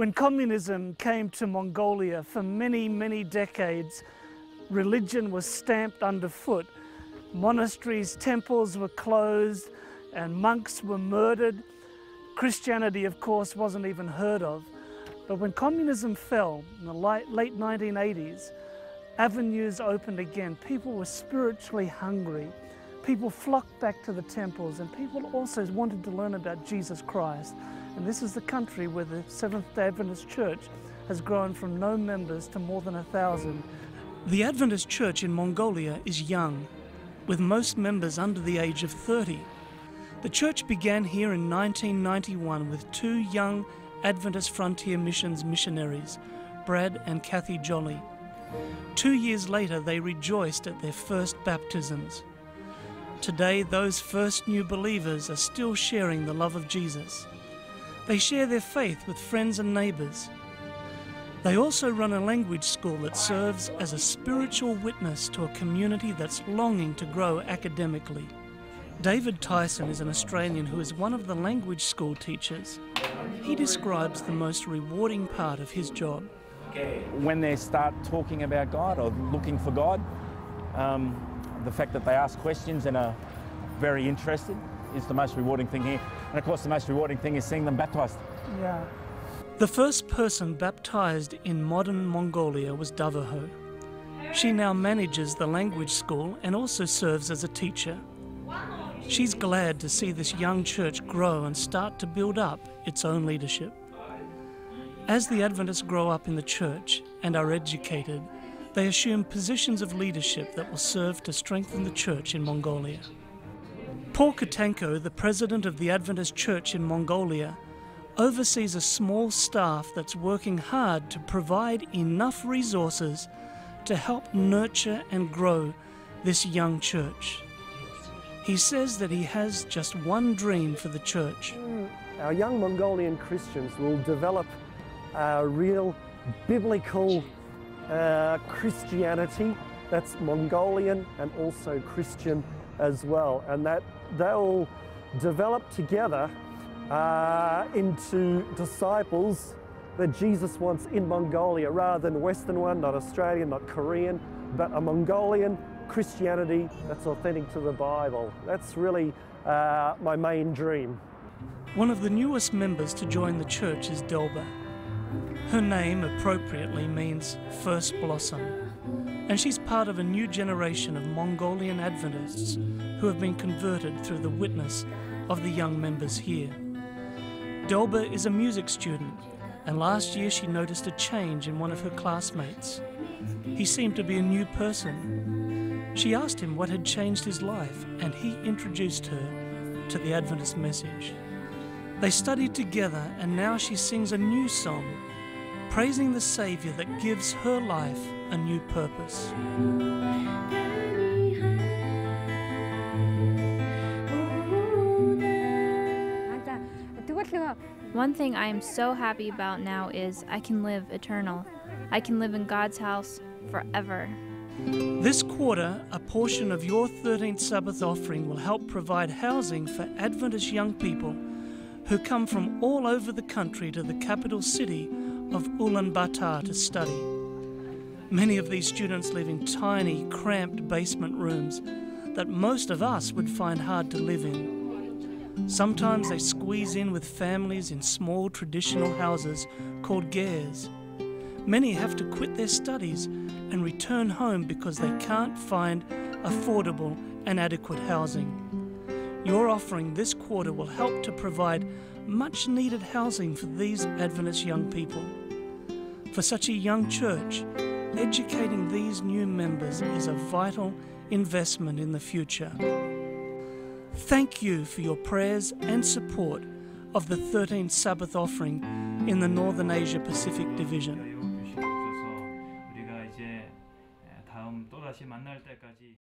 When communism came to Mongolia, for many, many decades, religion was stamped underfoot. Monasteries, temples were closed, and monks were murdered. Christianity, of course, wasn't even heard of. But when communism fell in the late 1980s, avenues opened again. People were spiritually hungry. People flocked back to the temples, and people also wanted to learn about Jesus Christ. And this is the country where the Seventh-day Adventist Church has grown from no members to more than 1,000. The Adventist Church in Mongolia is young, with most members under the age of 30. The church began here in 1991 with two young Adventist Frontier Missions missionaries, Brad and Kathy Jolly. 2 years later, they rejoiced at their first baptisms. Today, those first new believers are still sharing the love of Jesus. They share their faith with friends and neighbours. They also run a language school that serves as a spiritual witness to a community that's longing to grow academically. David Tyson is an Australian who is one of the language school teachers. He describes the most rewarding part of his job. When they start talking about God or looking for God, the fact that they ask questions and are very interested is the most rewarding thing here. And of course the most rewarding thing is seeing them baptised. Yeah. The first person baptised in modern Mongolia was Davaho. She now manages the language school and also serves as a teacher. She's glad to see this young church grow and start to build up its own leadership. As the Adventists grow up in the church and are educated, they assume positions of leadership that will serve to strengthen the church in Mongolia. Paul Katanko, the president of the Adventist Church in Mongolia, oversees a small staff that's working hard to provide enough resources to help nurture and grow this young church. He says that he has just one dream for the church. Our young Mongolian Christians will develop a real biblical Christianity that's Mongolian and also Christian as well, and that they'll develop together into disciples that Jesus wants in Mongolia, rather than Western one, not Australian, not Korean, but a Mongolian Christianity that's authentic to the Bible. That's really my main dream. One of the newest members to join the church is Delba. Her name appropriately means first blossom, and she's part of a new generation of Mongolian Adventists who have been converted through the witness of the young members here. Delba is a music student, and last year she noticed a change in one of her classmates. He seemed to be a new person. She asked him what had changed his life, and he introduced her to the Adventist message. They studied together, and now she sings a new song, praising the Saviour that gives her life a new purpose. One thing I am so happy about now is I can live eternal. I can live in God's house forever. This quarter, a portion of your 13th Sabbath offering will help provide housing for Adventist young people who come from all over the country to the capital city of Ulaanbaatar to study. Many of these students live in tiny, cramped basement rooms that most of us would find hard to live in. Sometimes they squeeze in with families in small traditional houses called gers. Many have to quit their studies and return home because they can't find affordable and adequate housing. Your offering this quarter will help to provide much needed housing for these Adventist young people. For such a young church, educating these new members is a vital investment in the future. Thank you for your prayers and support of the 13th Sabbath offering in the Northern Asia Pacific Division.